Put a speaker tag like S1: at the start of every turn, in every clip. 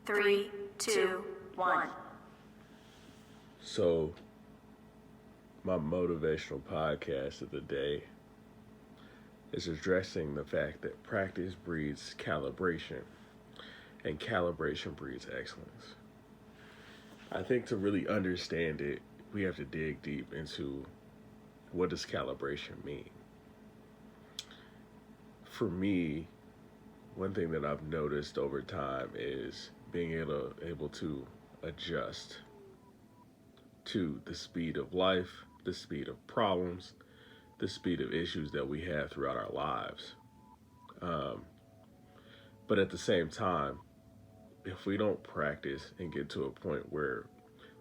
S1: 3, 2, 1.
S2: So, my motivational podcast of the day is addressing the fact that practice breeds calibration, and calibration breeds excellence. I think to really understand it, we have to dig deep into what does calibration mean. For me, one thing that I've noticed over time is being able to adjust to the speed of life, the speed of problems, the speed of issues that we have throughout our lives. Um, but at the same time, if we don't practice and get to a point where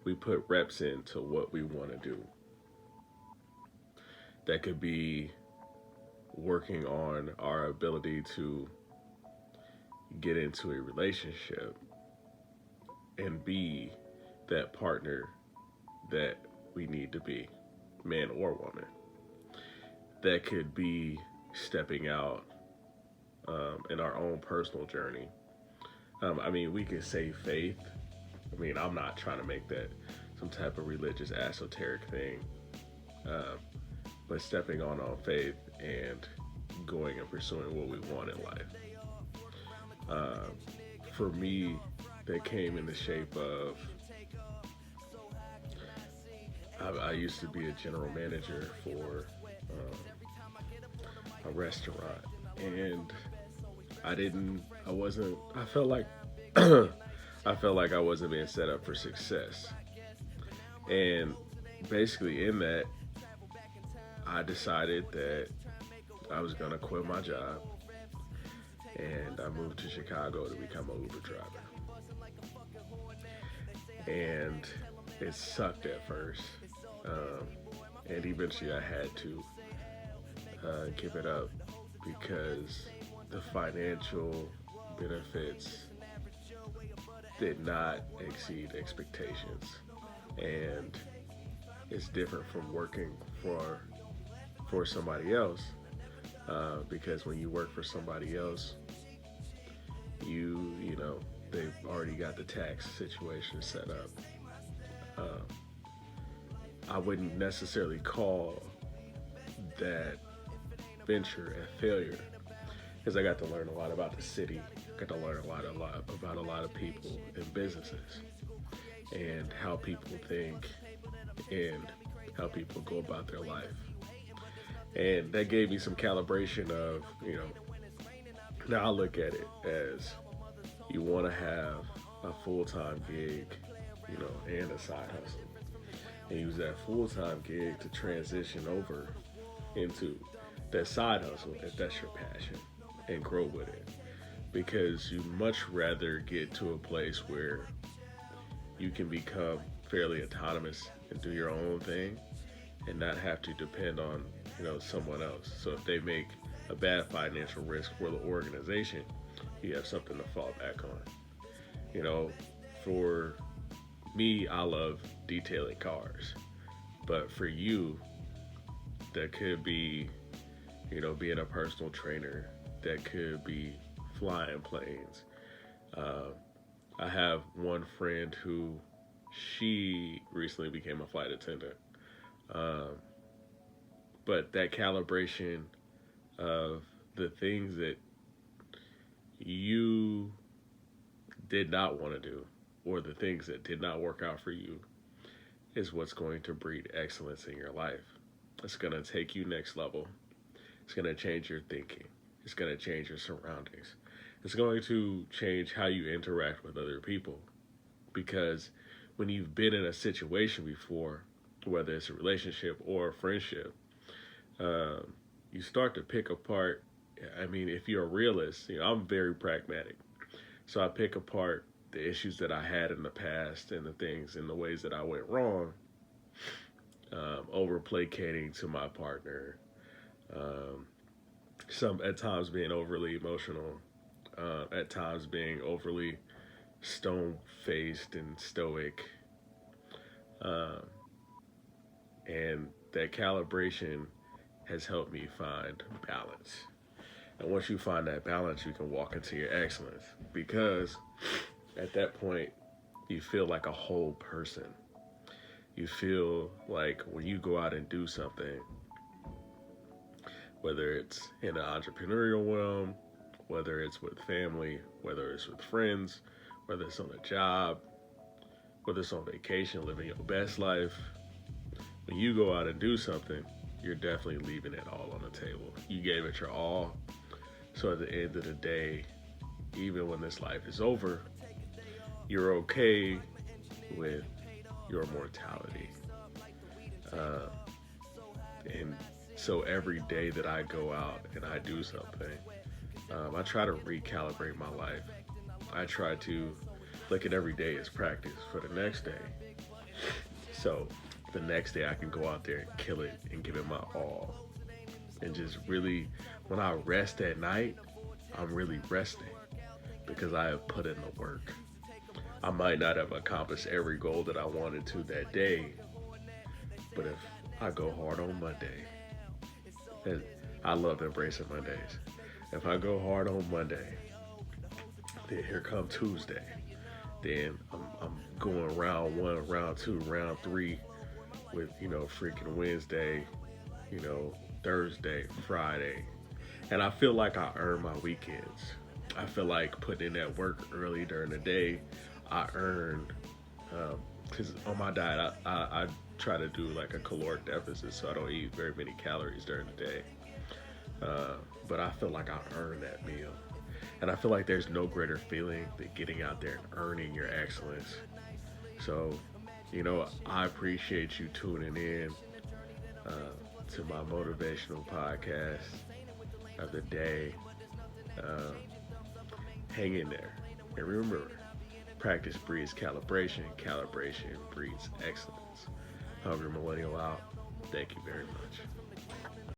S2: we put reps into what we want to do, that could be working on our ability to get into a relationship and be that partner that we need to be, man or woman. That could be stepping out in our own personal journey. We could say faith. I'm not trying to make that some type of religious esoteric thing, but stepping on faith and going and pursuing what we want in life. For me, that came in the shape of I used to be a general manager for a restaurant, and I felt like I felt like I wasn't being set up for success. And basically in that, I decided that I was gonna quit my job, and I moved to Chicago to become an Uber driver. And it sucked at first, and eventually I had to give it up because the financial benefits did not exceed expectations. And it's different from working for somebody else, because when you work for somebody else, you know they've already got the tax situation set up. I wouldn't necessarily call that venture a failure, because I got to learn a lot about the city, got to learn a lot about a lot of people and businesses, and how people think and how people go about their life. And that gave me some calibration of, now I look at it as you want to have a full-time gig, and a side hustle. And use that full-time gig to transition over into that side hustle if that's your passion, and grow with it. Because you much rather get to a place where you can become fairly autonomous and do your own thing and not have to depend on, someone else. So if they make a bad financial risk for the organization, you have something to fall back on. For me, I love detailing cars. But for you, that could be, being a personal trainer. That could be flying planes. I have one friend who, she recently became a flight attendant. But that calibration of the things that you did not want to do, or the things that did not work out for you, is what's going to breed excellence in your life. It's going to take you next level. It's going to change your thinking. It's going to change your surroundings. It's going to change how you interact with other people. Because when you've been in a situation before, whether it's a relationship or a friendship, you start to pick apart. If you're a realist, I'm very pragmatic. So I pick apart the issues that I had in the past and the things and the ways that I went wrong, over placating to my partner, some at times being overly emotional, at times being overly stone-faced and stoic, and that calibration has helped me find balance. And once you find that balance, you can walk into your excellence. Because at that point, you feel like a whole person. You feel like when you go out and do something, whether it's in the entrepreneurial realm, whether it's with family, whether it's with friends, whether it's on a job, whether it's on vacation, living your best life, when you go out and do something, you're definitely leaving it all on the table. You gave it your all. So at the end of the day, even when this life is over, you're okay with your mortality. And so every day that I go out and I do something, I try to recalibrate my life. I try to look at every day as practice for the next day. So the next day I can go out there and kill it and give it my all. And just really, when I rest at night, I'm really resting because I have put in the work. I might not have accomplished every goal that I wanted to that day, but if I go hard on Monday, and I love embracing Mondays. If I go hard on Monday, then here come Tuesday. Then I'm going round one, round two, round three with, freaking Wednesday, Thursday, Friday. And I feel like I earn my weekends. I feel like putting in that work early during the day, I earn, because on my diet, I try to do like a caloric deficit, so I don't eat very many calories during the day. But I feel like I earn that meal. And I feel like there's no greater feeling than getting out there and earning your excellence. So, I appreciate you tuning in to my motivational podcast of the day. Hang in there. And remember, practice breeds calibration. Calibration breeds excellence. Hungry Millennial out. Thank you very much.